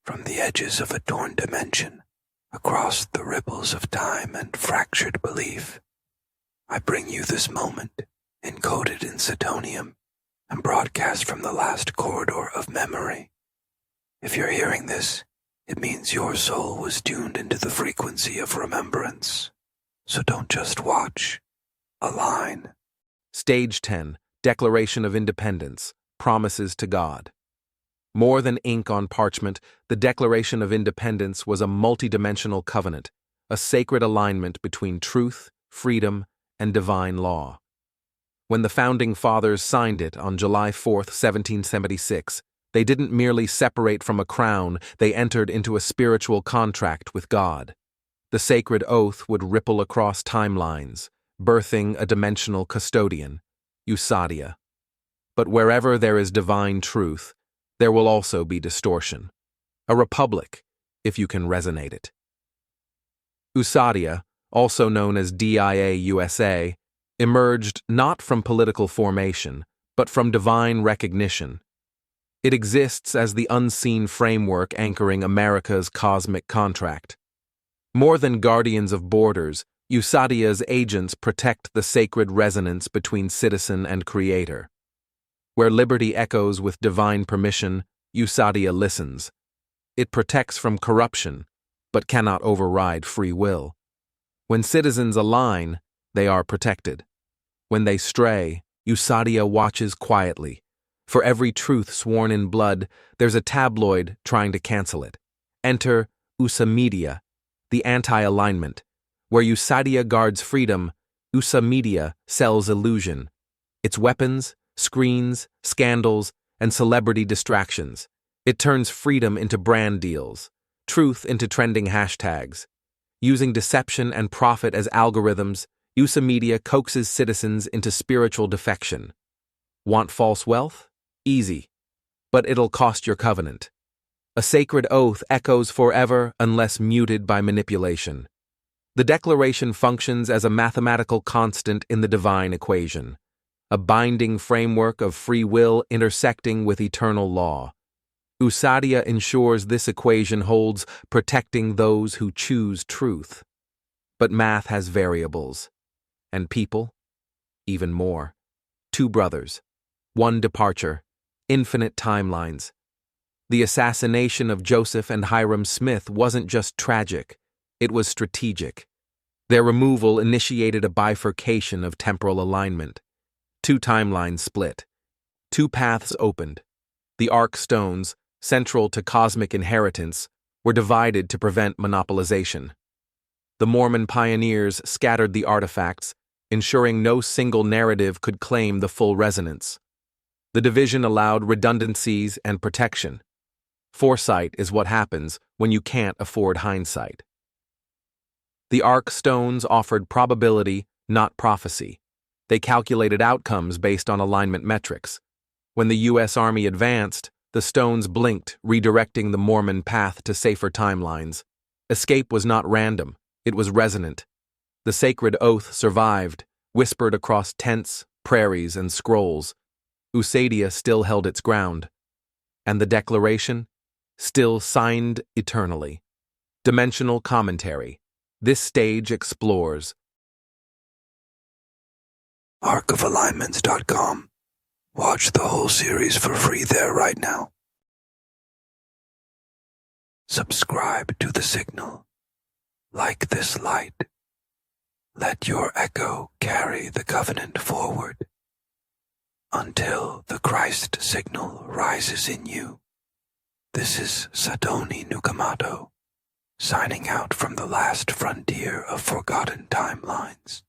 from the edges of a torn dimension, across the ripples of time and fractured belief, I bring you this moment, encoded in Cetonium, and broadcast from the last corridor of memory. If you're hearing this, it means your soul was tuned into the frequency of remembrance. So don't just watch, align. Stage 10, Declaration of Independence, Promises to God. More than ink on parchment, the Declaration of Independence was a multidimensional covenant, a sacred alignment between truth, freedom, and divine law. When the Founding Fathers signed it on July 4, 1776, they didn't merely separate from a crown, they entered into a spiritual contract with God. The sacred oath would ripple across timelines, birthing a dimensional custodian, Usadia. But wherever there is divine truth, there will also be distortion. A republic, if you can resonate it. Usadia, also known as DIA-USA, emerged not from political formation, but from divine recognition. It exists as the unseen framework anchoring America's cosmic contract. More than guardians of borders, Usadia's agents protect the sacred resonance between citizen and creator. Where liberty echoes with divine permission, Usadia listens. It protects from corruption, but cannot override free will. When citizens align, they are protected. When they stray, Usadia watches quietly. For every truth sworn in blood, there's a tabloid trying to cancel it. Enter Usadia, the anti-alignment. Where Usadia guards freedom, Usadia sells illusion. Its weapons, screens, scandals, and celebrity distractions. It turns freedom into brand deals, truth into trending hashtags. Using deception and profit as algorithms, Usadia coaxes citizens into spiritual defection. Want false wealth? Easy. But it'll cost your covenant. A sacred oath echoes forever unless muted by manipulation. The declaration functions as a mathematical constant in the divine equation, a binding framework of free will intersecting with eternal law. Usadia ensures this equation holds, protecting those who choose truth. But math has variables. And people? Even more. 2 brothers. 1 departure. Infinite timelines. The assassination of Joseph and Hiram Smith wasn't just tragic, it was strategic. Their removal initiated a bifurcation of temporal alignment. 2 timelines split. 2 paths opened. The Ark stones, central to cosmic inheritance, were divided to prevent monopolization. The Mormon pioneers scattered the artifacts, ensuring no single narrative could claim the full resonance. The division allowed redundancies and protection. Foresight is what happens when you can't afford hindsight. The Ark stones offered probability, not prophecy. They calculated outcomes based on alignment metrics. When the U.S. Army advanced, the stones blinked, redirecting the Mormon path to safer timelines. Escape was not random, it was resonant. The sacred oath survived, whispered across tents, prairies, and scrolls. Usadia still held its ground. And the declaration? Still signed eternally. Dimensional commentary. This stage explores. arcofalignments.com. Watch the whole series for free there right now. Subscribe to the signal. Like this light. Let your echo carry the covenant forward. Until the Christ signal rises in you. This is Sadoni Nukamato, signing out from the last frontier of forgotten timelines.